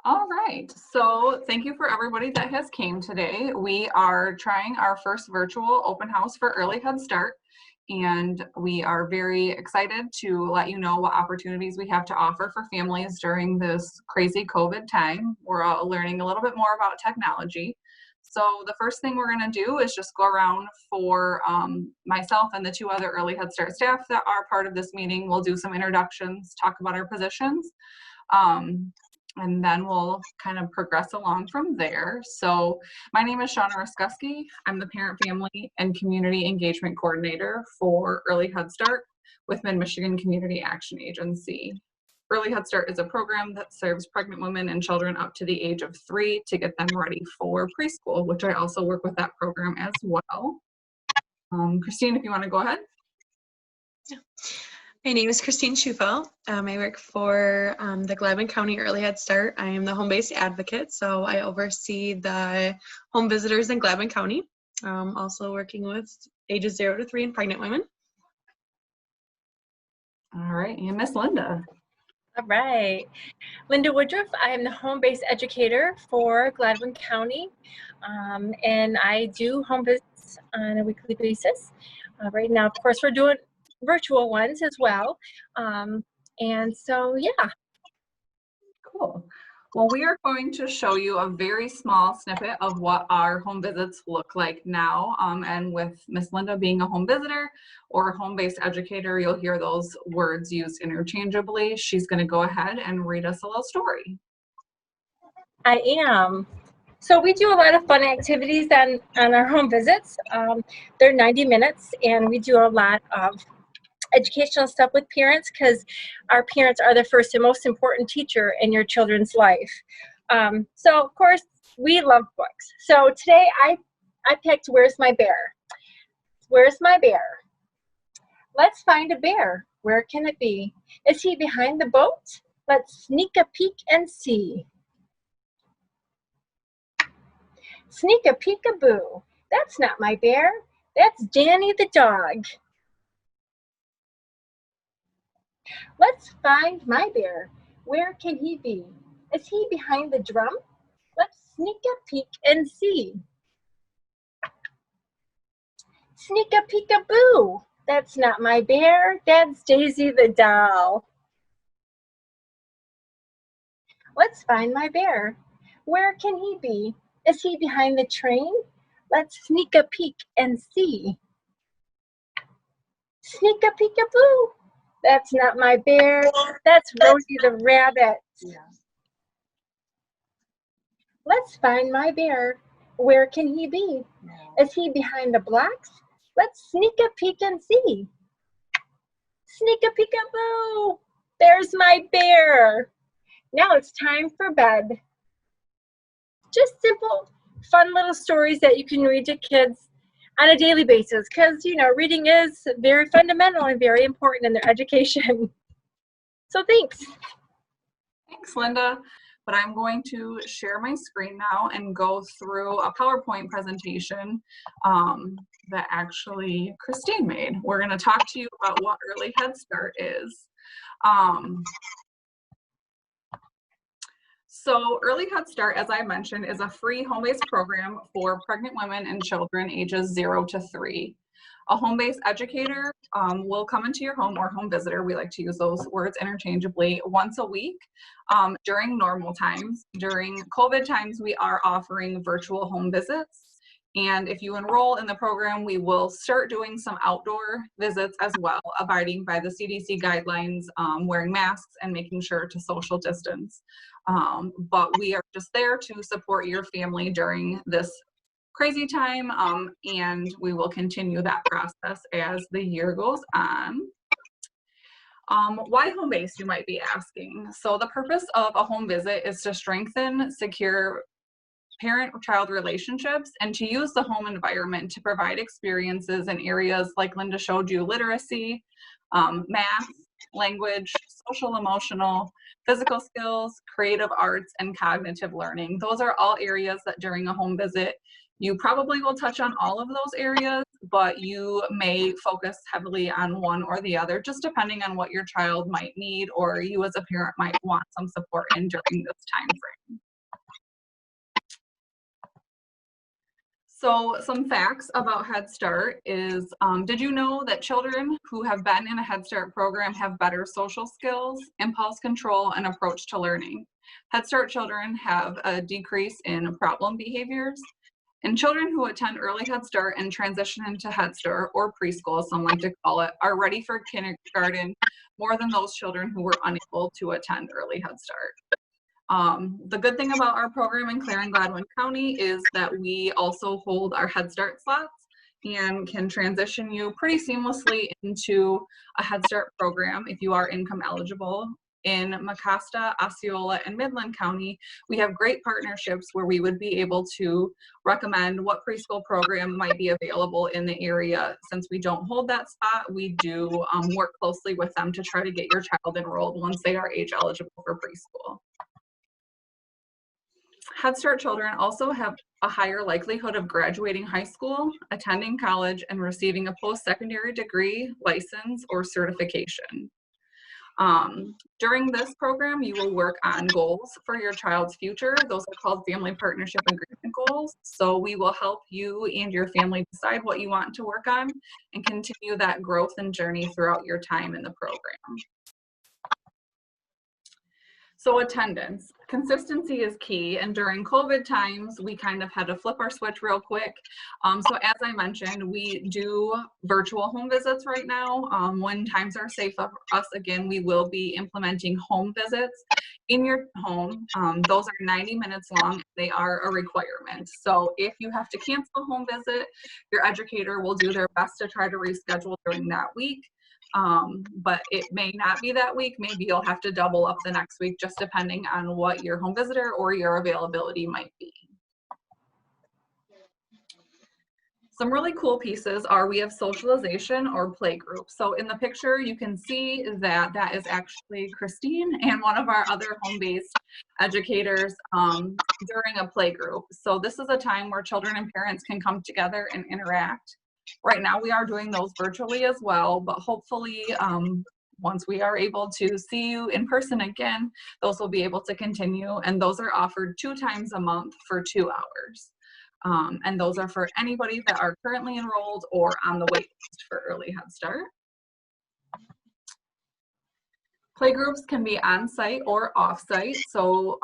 All right, so thank you for everybody that has came today. We are trying our first virtual open house for Early Head Start, and we are very excited to let you know what opportunities we have to offer for families during this crazy COVID time. We're all learning a little bit more about technology. So the first thing we're going to do is just go around for myself and the two other Early Head Start staff that are part of this meeting. We'll do some introductions, talk about our positions. And then we'll kind of progress along from there. So my name is Shauna Ruskuski. I'm the Parent, Family, and Community Engagement Coordinator for Early Head Start with Mid-Michigan Community Action Agency. Early Head Start is a program that serves pregnant women and children up to the age of 3 to get them ready for preschool, which I also work with that program as well. Christine, if you want to go ahead. Yeah. My name is Christine Schufel. I work for the Gladwin County Early Head Start. I am the home-based advocate, so I oversee the home visitors in Gladwin County. Also working with ages 0 to 3 and pregnant women. All right, and Miss Linda. All right, Linda Woodruff. I am the home-based educator for Gladwin County, and I do home visits on a weekly basis. Right now, of course, we're doing virtual ones as well. And so, yeah. Cool. Well, we are going to show you a very small snippet of what our home visits look like now. And with Miss Linda being a home visitor or a home-based educator, you'll hear those words used interchangeably. She's going to go ahead and read us a little story. I am. So we do a lot of fun activities on our home visits. They're 90 minutes, and we do a lot of educational stuff with parents because our parents are the first and most important teacher in your children's life. So of course we love books. So today I picked Where's My Bear? Where's my bear? Let's find a bear. Where can it be? Is he behind the boat? Let's sneak a peek and see. Sneak a peek-a-boo. That's not my bear. That's Danny the dog. Let's find my bear. Where can he be? Is he behind the drum? Let's sneak a peek and see. Sneak a peek-a-boo. That's not my bear. That's Daisy the doll. Let's find my bear. Where can he be? Is he behind the train? Let's sneak a peek and see. Sneak a peek-a-boo. That's not my bear. That's Rosie the rabbit. Yeah. Let's find my bear. Where can he be? Is he behind the blocks? Let's sneak a peek and see. Sneak a peek-a-boo. There's my bear. Now it's time for bed. Just simple, fun little stories that you can read to kids on a daily basis, because reading is very fundamental and very important in their education. So thanks. Thanks, Linda. But I'm going to share my screen now and go through a PowerPoint presentation that actually Christine made. We're going to talk to you about what Early Head Start is. So Early Head Start, as I mentioned, is a free home-based program for pregnant women and children ages 0 to 3. A home-based educator will come into your home, or home visitor, we like to use those words interchangeably, once a week during normal times. During COVID times, we are offering virtual home visits. And if you enroll in the program, we will start doing some outdoor visits as well, abiding by the CDC guidelines, wearing masks and making sure to social distance. But we are just there to support your family during this crazy time, and we will continue that process as the year goes on. Why home-based, you might be asking? So the purpose of a home visit is to strengthen secure parent-child relationships and to use the home environment to provide experiences in areas like Linda showed you: literacy, math, language, social, emotional, physical skills, creative arts, and cognitive learning. Those are all areas that during a home visit, you probably will touch on all of those areas, but you may focus heavily on one or the other, just depending on what your child might need or you as a parent might want some support in during this time frame. So some facts about Head Start is, did you know that children who have been in a Head Start program have better social skills, impulse control, and approach to learning? Head Start children have a decrease in problem behaviors, and children who attend early Head Start and transition into Head Start or preschool, some like to call it, are ready for kindergarten more than those children who were unable to attend early Head Start. The good thing about our program in Clare and Gladwin County is that we also hold our Head Start slots and can transition you pretty seamlessly into a Head Start program if you are income eligible. In Mecosta, Osceola, and Midland County, we have great partnerships where we would be able to recommend what preschool program might be available in the area. Since we don't hold that spot, we do work closely with them to try to get your child enrolled once they are age eligible for preschool. Head Start children also have a higher likelihood of graduating high school, attending college, and receiving a post-secondary degree, license, or certification. During this program, you will work on goals for your child's future. Those are called family partnership agreement goals. So we will help you and your family decide what you want to work on and continue that growth and journey throughout your time in the program. So attendance, consistency is key, and during COVID times, we kind of had to flip our switch real quick. So as I mentioned, we do virtual home visits right now. When times are safe for us, again, we will be implementing home visits in your home. Those are 90 minutes long. They are a requirement. So if you have to cancel a home visit, your educator will do their best to try to reschedule during that week. But it may not be that week. Maybe you'll have to double up the next week, just depending on what your home visitor or your availability might be. Some really cool pieces are we have socialization or play group. So in the picture, you can see that that is actually Christine and one of our other home-based educators during a play group. So this is a time where children and parents can come together and interact. Right now we are doing those virtually as well, but hopefully once we are able to see you in person again, those will be able to continue, and those are offered 2 times a month for 2 hours. And those are for anybody that are currently enrolled or on the wait list for early Head Start. Playgroups can be on-site or off-site. So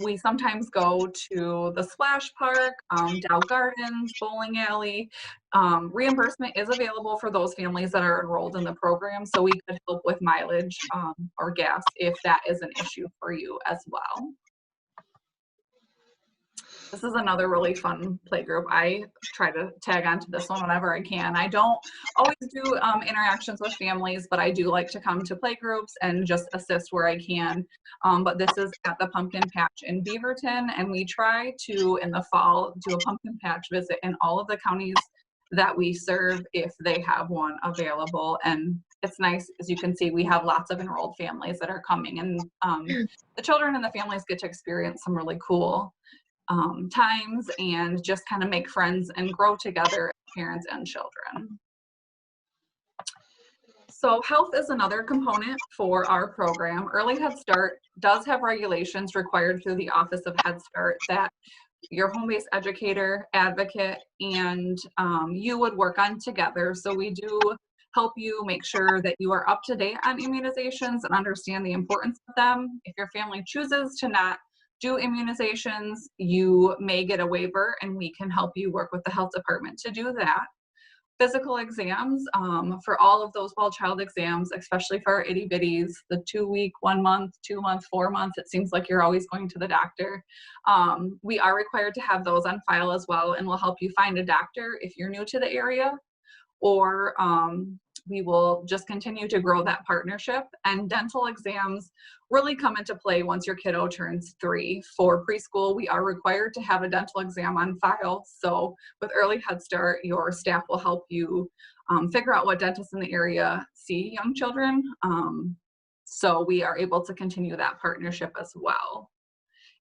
we sometimes go to the splash park, Dow Gardens, bowling alley. Reimbursement is available for those families that are enrolled in the program. So we could help with mileage or gas if that is an issue for you as well. This is another really fun playgroup. I try to tag onto this one whenever I can. I don't always do interactions with families, but I do like to come to playgroups and just assist where I can. But this is at the Pumpkin Patch in Beaverton, and we try to, in the fall, do a pumpkin patch visit in all of the counties that we serve if they have one available. And it's nice, as you can see, we have lots of enrolled families that are coming, and the children and the families get to experience some really cool times and just kind of make friends and grow together, parents and children. So health is another component for our program. Early Head Start does have regulations required through the Office of Head Start that your home-based educator, advocate, and you would work on together. So we do help you make sure that you are up to date on immunizations and understand the importance of them. If your family chooses to not do immunizations, you may get a waiver, and we can help you work with the health department to do that. Physical exams, for all of those well-child exams, especially for our itty bitties, the 2-week, 1 month, 2 month, 4 month, it seems like you're always going to the doctor. We are required to have those on file as well, and we'll help you find a doctor if you're new to the area, or we will just continue to grow that partnership. And dental exams really come into play once your kiddo turns 3. For preschool, we are required to have a dental exam on file. So with Early Head Start, your staff will help you figure out what dentists in the area see young children. So we are able to continue that partnership as well.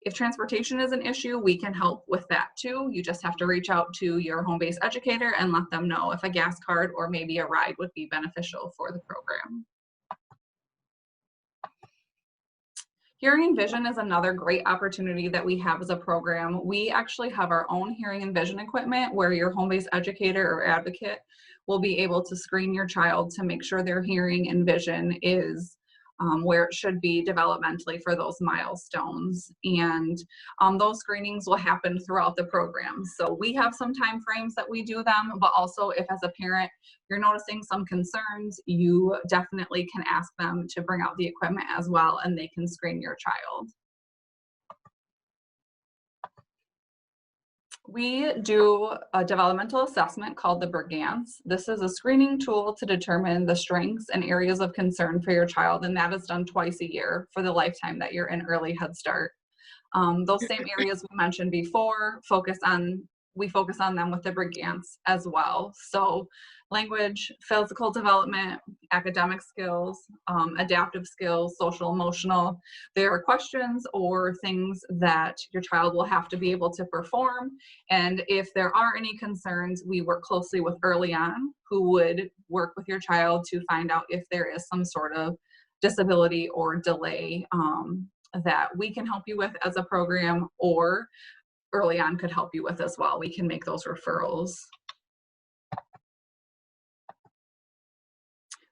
If transportation is an issue, we can help with that too. You just have to reach out to your home-based educator and let them know if a gas card or maybe a ride would be beneficial for the program. Hearing and vision is another great opportunity that we have as a program. We actually have our own hearing and vision equipment where your home-based educator or advocate will be able to screen your child to make sure their hearing and vision is where it should be developmentally for those milestones. And those screenings will happen throughout the program. So we have some time frames that we do them, but also if as a parent you're noticing some concerns, you definitely can ask them to bring out the equipment as well and they can screen your child. We do a developmental assessment called the Brigance. This is a screening tool to determine the strengths and areas of concern for your child, and that is done twice a year for the lifetime that you're in Early Head Start. Those same areas we mentioned before, we focus on them with the Brigance as well. So language, physical development, academic skills, adaptive skills, social, emotional. There are questions or things that your child will have to be able to perform. And if there are any concerns, we work closely with Early On, who would work with your child to find out if there is some sort of disability or delay that we can help you with as a program, or Early On could help you with as well. We can make those referrals.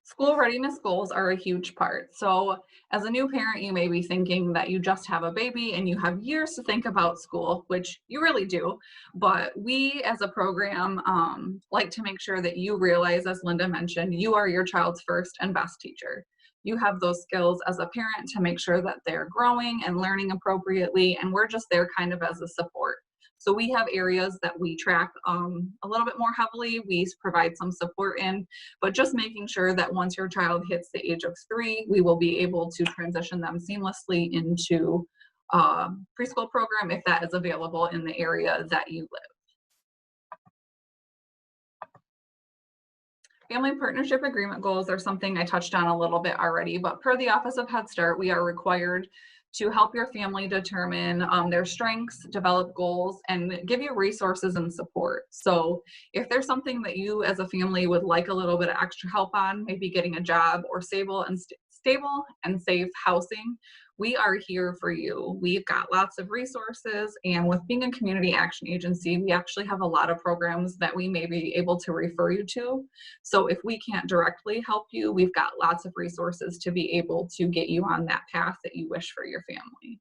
School readiness goals are a huge part. So as a new parent, you may be thinking that you just have a baby and you have years to think about school, which you really do. But we as a program like to make sure that you realize, as Linda mentioned, you are your child's first and best teacher. You have those skills as a parent to make sure that they're growing and learning appropriately, and we're just there kind of as a support. So we have areas that we track a little bit more heavily. We provide some support in, but just making sure that once your child hits the age of 3, we will be able to transition them seamlessly into preschool program if that is available in the area that you live. Family partnership agreement goals are something I touched on a little bit already, but per the Office of Head Start, we are required to help your family determine their strengths, develop goals, and give you resources and support. So if there's something that you as a family would like a little bit of extra help on, maybe getting a job or stable and safe housing, we are here for you. We've got lots of resources, and with being a community action agency, we actually have a lot of programs that we may be able to refer you to. So if we can't directly help you, we've got lots of resources to be able to get you on that path that you wish for your family.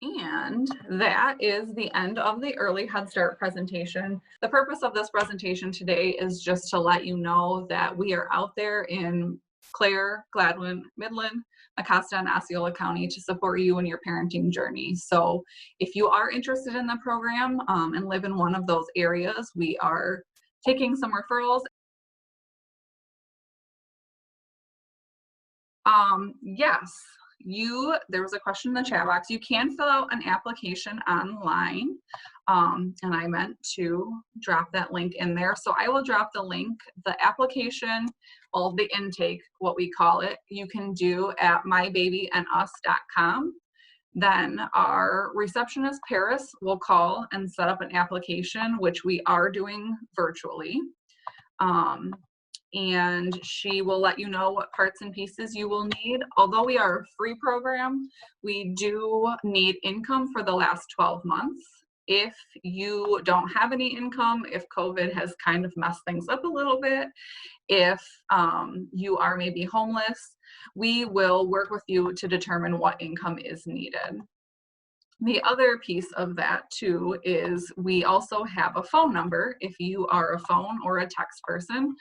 And that is the end of the Early Head Start presentation. The purpose of this presentation today is just to let you know that we are out there in Clare, Gladwin, Midland, Mecosta, and Osceola County to support you in your parenting journey. So if you are interested in the program and live in one of those areas, we are taking some referrals. Yes. There was a question in the chat box. You can fill out an application online, and I meant to drop that link in there. So I will drop the link. The application, well, the intake, what we call it, you can do at mybabyandus.com. Then our receptionist, Paris, will call and set up an application, which we are doing virtually. And she will let you know what parts and pieces you will need. Although we are a free program, we do need income for the last 12 months. If you don't have any income, if COVID has kind of messed things up a little bit, if you are maybe homeless, we will work with you to determine what income is needed. The other piece of that too is we also have a phone number if you are a phone or a text person.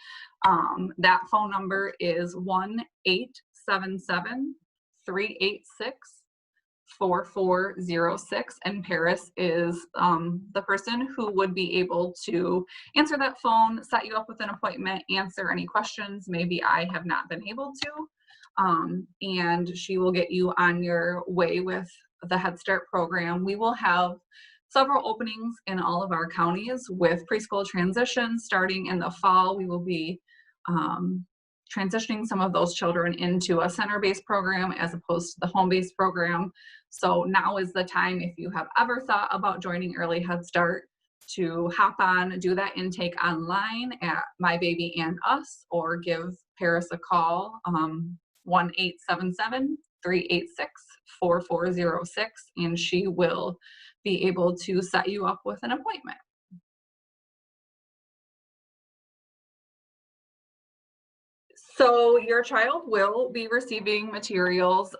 That phone number is 1-877-386-4406, and Paris is the person who would be able to answer that phone, set you up with an appointment, answer any questions maybe I have not been able to, and she will get you on your way with the Head Start program. We will have several openings in all of our counties with preschool transition starting in the fall. We will be transitioning some of those children into a center-based program as opposed to the home-based program. So now is the time, if you have ever thought about joining Early Head Start, to hop on, do that intake online at My Baby and Us, or give Paris a call, 1-877-386-4406, and she will be able to set you up with an appointment. So your child will be receiving materials,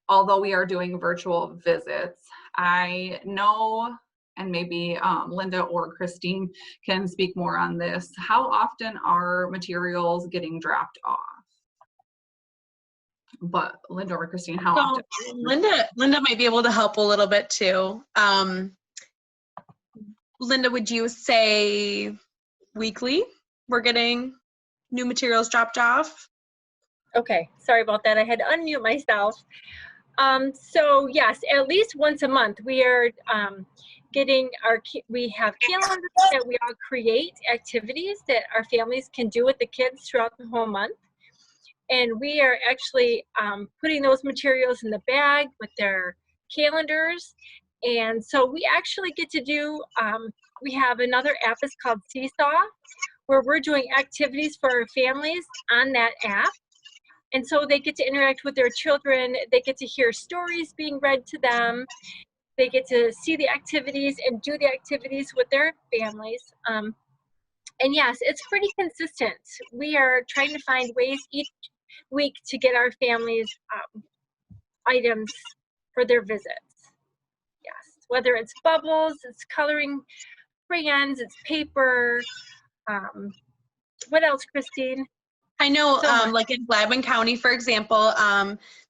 although we are doing virtual visits. I know, and maybe Linda or Christine can speak more on this, how often are materials getting dropped off? But Linda or Christine, how often? Linda might be able to help a little bit too. Linda, would you say weekly we're getting new materials dropped off? Okay, sorry about that. I had to unmute myself. So yes, at least once a month we are getting we have calendars that we all create activities that our families can do with the kids throughout the whole month. And we are actually putting those materials in the bag with their calendars. And so we actually get to do, we have another app, it's called Seesaw, where we're doing activities for our families on that app. And so they get to interact with their children. They get to hear stories being read to them. They get to see the activities and do the activities with their families. And yes, it's pretty consistent. We are trying to find ways each week to get our families items for their visits. Yes, whether it's bubbles, it's coloring crayons, it's paper. What else, Christine? I know, like in Gladwin County, for example,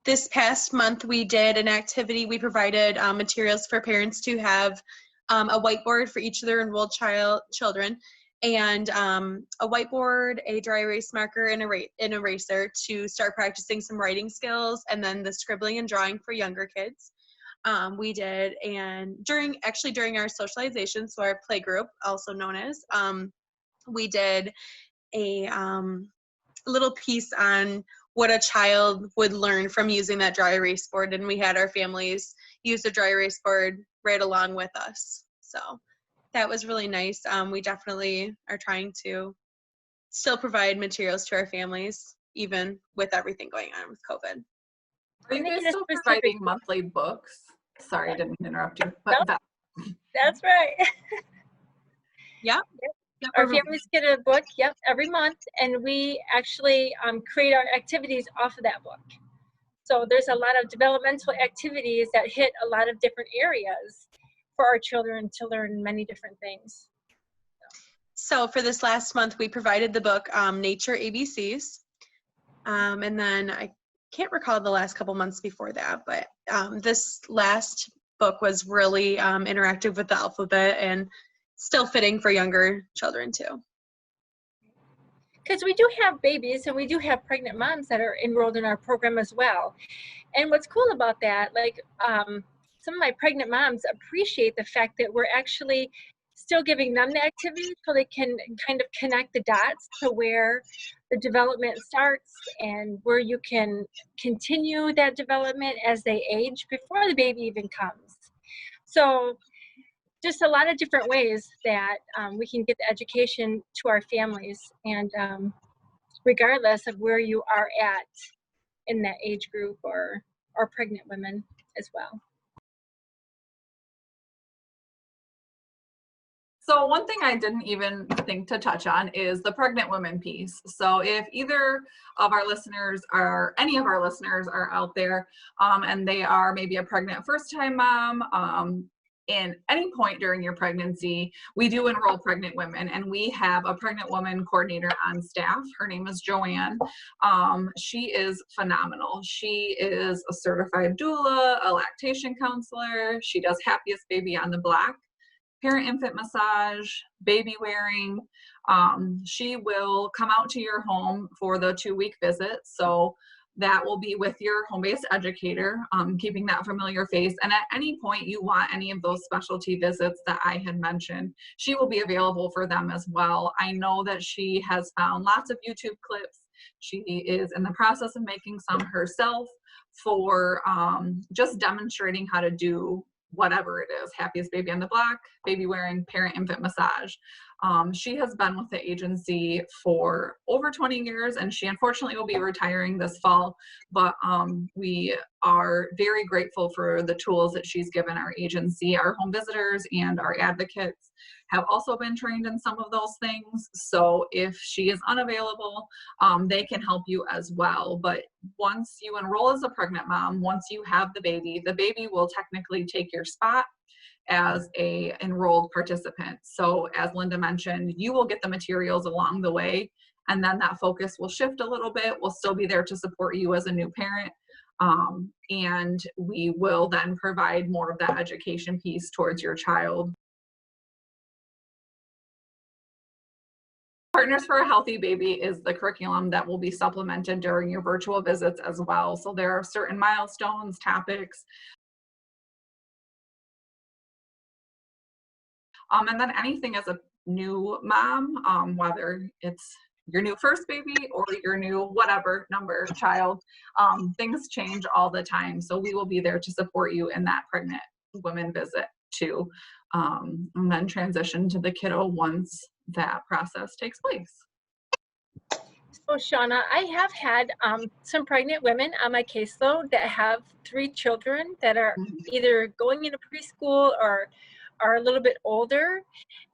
this past month we did an activity. We provided materials for parents to have a whiteboard for each of their enrolled children, and a whiteboard, a dry erase marker, and an eraser to start practicing some writing skills, and then the scribbling and drawing for younger kids. We did, and during our socialization, so our play group, also known as, we did a little piece on what a child would learn from using that dry erase board, and we had our families use the dry erase board right along with us. So that was really nice. We definitely are trying to still provide materials to our families, even with everything going on with COVID. Are you guys still providing monthly books? Sorry, I didn't mean to interrupt you. But nope. That's right. Yeah. Our families get a book, every month, and we actually create our activities off of that book. So there's a lot of developmental activities that hit a lot of different areas for our children to learn many different things. So for this last month, we provided the book Nature ABCs, and then I can't recall the last couple months before that, but this last book was really interactive with the alphabet and still fitting for younger children too. Because we do have babies and we do have pregnant moms that are enrolled in our program as well. And what's cool about that, like some of my pregnant moms appreciate the fact that we're actually still giving them the activity so they can kind of connect the dots to where the development starts and where you can continue that development as they age before the baby even comes. So just a lot of different ways that we can get the education to our families, and regardless of where you are at in that age group or pregnant women as well. So one thing I didn't even think to touch on is the pregnant women piece. So if either of our listeners or any of our listeners are out there and they are maybe a pregnant first-time mom, in any point during your pregnancy, we do enroll pregnant women, and we have a pregnant woman coordinator on staff. Her name is Joanne. She is phenomenal. She is a certified doula, a lactation counselor. She does Happiest Baby on the Block, parent infant massage, baby wearing. She will come out to your home for the 2-week visit. So that will be with your home-based educator, keeping that familiar face. And at any point you want any of those specialty visits that I had mentioned, she will be available for them as well. I know that she has found lots of YouTube clips. She is in the process of making some herself for just demonstrating how to do whatever it is, happiest baby on the block, baby wearing, parent infant massage. She has been with the agency for over 20 years, and she unfortunately will be retiring this fall, but we are very grateful for the tools that she's given our agency. Our home visitors and our advocates have also been trained in some of those things, so if she is unavailable, they can help you as well. But once you enroll as a pregnant mom, once you have the baby will technically take your spot as a enrolled participant. So as Linda mentioned, you will get the materials along the way, and then that focus will shift a little bit. We'll still be there to support you as a new parent, and we will then provide more of that education piece towards your child. Partners for a Healthy Baby is the curriculum that will be supplemented during your virtual visits as well. So there are certain milestones, topics, and then anything as a new mom, whether it's your new first baby or your new whatever number child, things change all the time. So we will be there to support you in that pregnant women visit too, and then transition to the kiddo once that process takes place. So Shauna, I have had some pregnant women on my caseload that have 3 children that are either going into preschool or are a little bit older,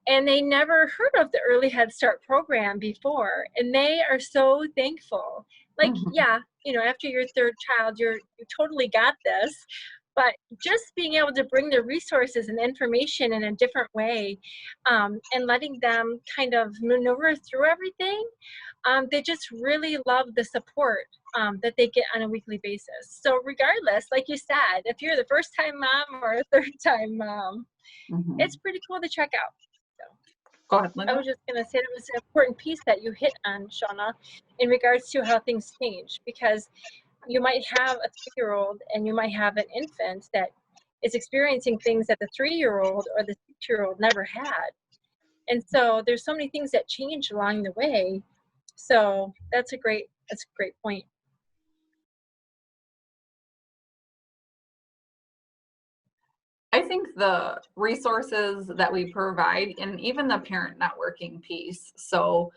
and they never heard of the Early Head Start program before, and they are so thankful. Like, yeah, you know, after your 3rd child, you totally got this, but just being able to bring the resources and information in a different way, and letting them kind of maneuver through everything, they just really love the support that they get on a weekly basis. So regardless, like you said, if you're the first time mom or a 3rd time mom, it's pretty cool to check out. So, go ahead, Linda. I was just going to say it was an important piece that you hit on, Shauna, in regards to how things change, because you might have a 3-year-old and you might have an infant that is experiencing things that the 3-year-old or the 6-year-old never had. And so there's so many things that change along the way. So that's a great point. I think the resources that we provide, and even the parent networking piece. So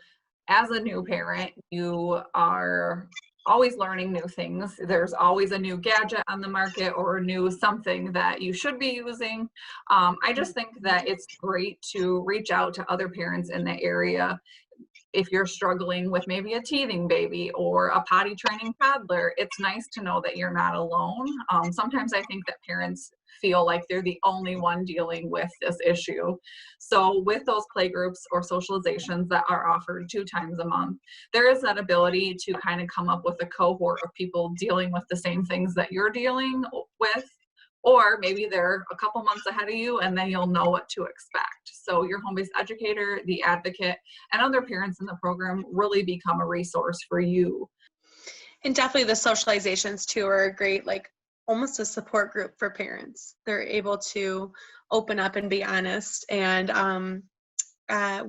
as a new parent, you are always learning new things. There's always a new gadget on the market or a new something that you should be using. I just think that it's great to reach out to other parents in the area. If you're struggling with maybe a teething baby or a potty training toddler, it's nice to know that you're not alone. Sometimes I think that parents feel like they're the only one dealing with this issue. So with those play groups or socializations that are offered 2 times a month, there is that ability to kind of come up with a cohort of people dealing with the same things that you're dealing with. Or maybe they're a couple months ahead of you, and then you'll know what to expect. So your home-based educator, the advocate, and other parents in the program really become a resource for you. And definitely the socializations too are a great, like almost a support group for parents. They're able to open up and be honest. And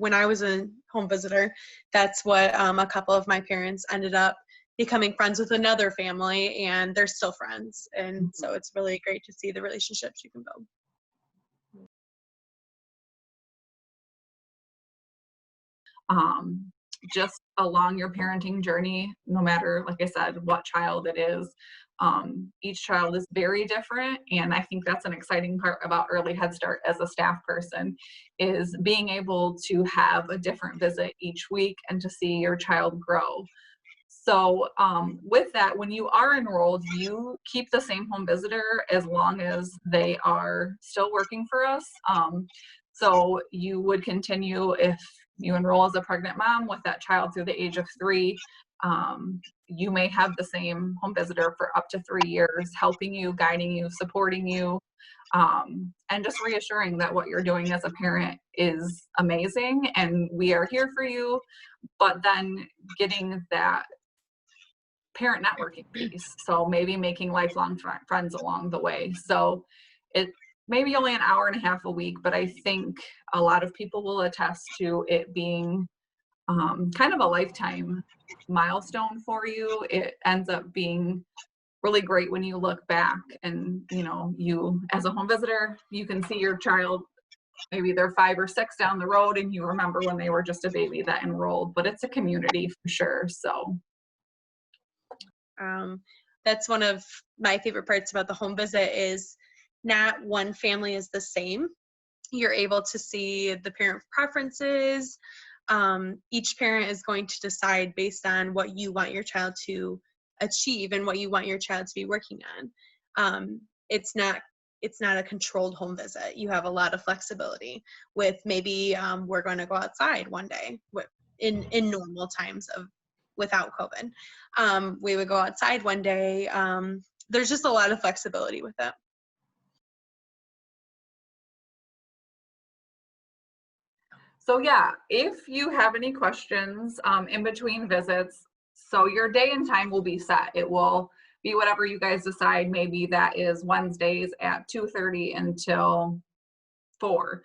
when I was a home visitor, that's what a couple of my parents ended up becoming friends with another family, and they're still friends. And so it's really great to see the relationships you can build. Just along your parenting journey, no matter, like I said, what child it is, each child is very different. And I think that's an exciting part about Early Head Start as a staff person, is being able to have a different visit each week and to see your child grow. So with that, when you are enrolled, you keep the same home visitor as long as they are still working for us. So you would continue if you enroll as a pregnant mom with that child through the age of 3. You may have the same home visitor for up to 3 years, helping you, guiding you, supporting you, and just reassuring that what you're doing as a parent is amazing and we are here for you. But then getting that parent networking piece. So maybe making lifelong friends along the way. So it maybe only an hour and a half a week, but I think a lot of people will attest to it being kind of a lifetime milestone for you. It ends up being really great when you look back and, you know, you as a home visitor, you can see your child, maybe they're 5 or 6 down the road and you remember when they were just a baby that enrolled, but it's a community for sure. So that's one of my favorite parts about the home visit is not one family is the same. You're able to see the parent preferences. Each parent is going to decide based on what you want your child to achieve and what you want your child to be working on. It's not a controlled home visit. You have a lot of flexibility with maybe we're going to go outside one day in normal times of without COVID. We would go outside one day. There's just a lot of flexibility with it. So yeah, if you have any questions in between visits, so your day and time will be set. It will be whatever you guys decide. Maybe that is Wednesdays at 2:30 until 4.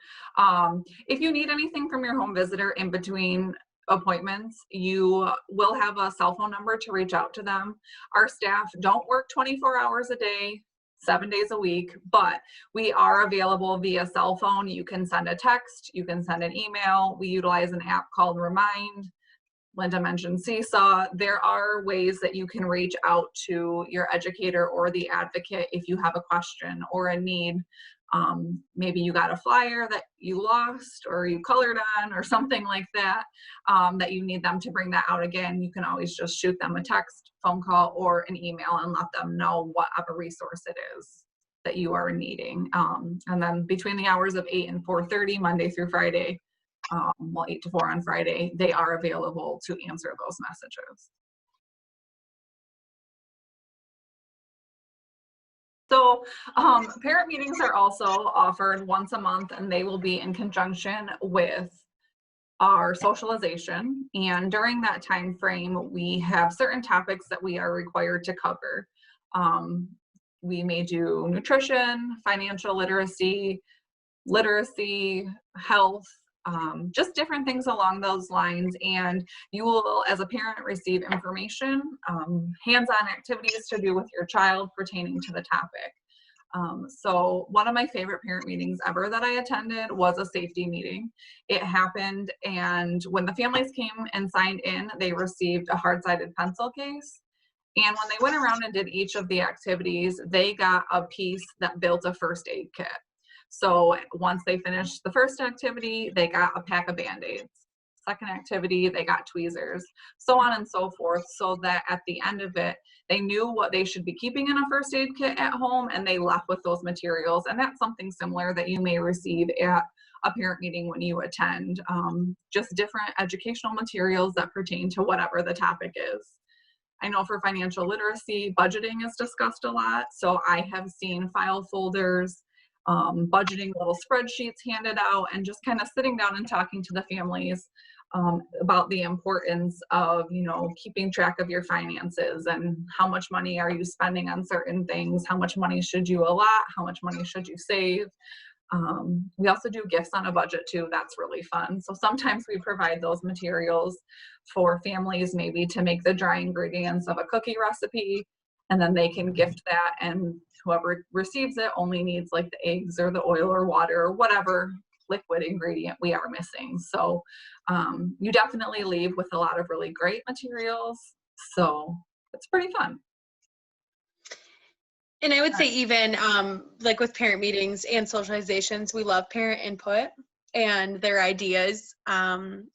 If you need anything from your home visitor in between appointments, you will have a cell phone number to reach out to them. Our staff don't work 24 hours a day, 7 days a week, but we are available via cell phone. You can send a text, you can send an email. We utilize an app called Remind. Linda mentioned Seesaw. There are ways that you can reach out to your educator or the advocate if you have a question or a need. Maybe you got a flyer that you lost or you colored on or something like that, that you need them to bring that out again. You can always just shoot them a text, phone call, or an email and let them know whatever resource it is that you are needing. And then between the hours of 8 and 4:30, Monday through Friday, 8 to 4 on Friday, they are available to answer those messages. So parent meetings are also offered once a month, and they will be in conjunction with our socialization. And during that time frame, we have certain topics that we are required to cover. We may do nutrition, financial literacy, health, just different things along those lines. And you will, as a parent, receive information, hands-on activities to do with your child pertaining to the topic. So one of my favorite parent meetings ever that I attended was a safety meeting. It happened, and when the families came and signed in, they received a hard-sided pencil case. And when they went around and did each of the activities, they got a piece that built a first aid kit. So once they finished the first activity, they got a pack of Band-Aids. Second activity, they got tweezers, so on and so forth, so that at the end of it, they knew what they should be keeping in a first aid kit at home, and they left with those materials. And that's something similar that you may receive at a parent meeting when you attend, just different educational materials that pertain to whatever the topic is. I know for financial literacy, budgeting is discussed a lot, so I have seen file folders, budgeting little spreadsheets handed out, and just kind of sitting down and talking to the families about the importance of, you know, keeping track of your finances and how much money are you spending on certain things, how much money should you allot, how much money should you save. We also do gifts on a budget too. That's really fun. So sometimes we provide those materials for families maybe to make the dry ingredients of a cookie recipe, and then they can gift that, and whoever receives it only needs like the eggs or the oil or water or whatever liquid ingredient we are missing. So you definitely leave with a lot of really great materials. So it's pretty fun. And I would say even like with parent meetings and socializations, we love parent input and their ideas.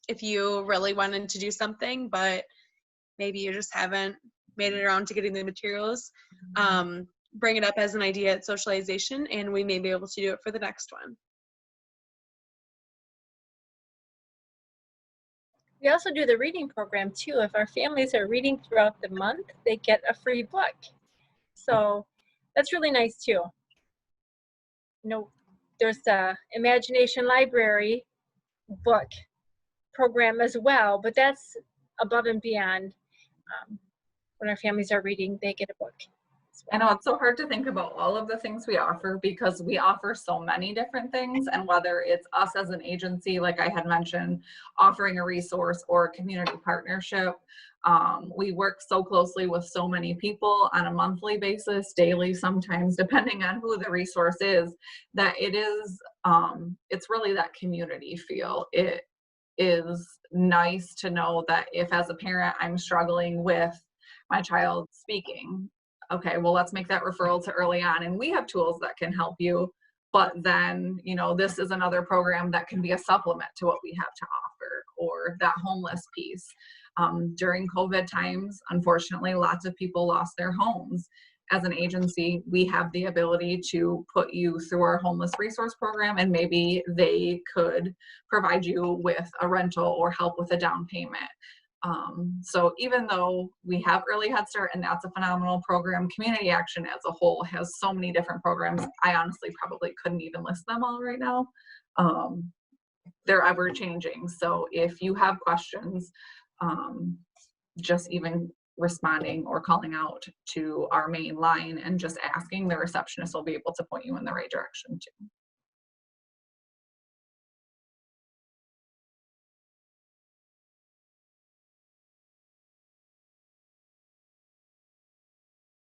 If you really wanted to do something, but maybe you just haven't made it around to getting the materials, bring it up as an idea at socialization, and we may be able to do it for the next one. We also do the reading program too. If our families are reading throughout the month, they get a free book. So that's really nice too. You know, there's the Imagination Library book program as well, but that's above and beyond. when our families are reading, they get a book. I know it's so hard to think about all of the things we offer because we offer so many different things, and whether it's us as an agency, like I had mentioned, offering a resource or a community partnership, we work so closely with so many people on a monthly basis, daily sometimes, depending on who the resource is, that it is, it's really that community feel. It is nice to know that if as a parent I'm struggling with my child speaking, okay, well, let's make that referral to early on. And we have tools that can help you. But then, you know, this is another program that can be a supplement to what we have to offer, or that homeless piece. During COVID times, unfortunately, lots of people lost their homes. As an agency, we have the ability to put you through our homeless resource program, and maybe they could provide you with a rental or help with a down payment. So even though we have Early Head Start, and that's a phenomenal program, Community Action as a whole has so many different programs. I honestly probably couldn't even list them all right now. They're ever changing. So if you have questions, just even responding or calling out to our main line and just asking, the receptionist will be able to point you in the right direction too.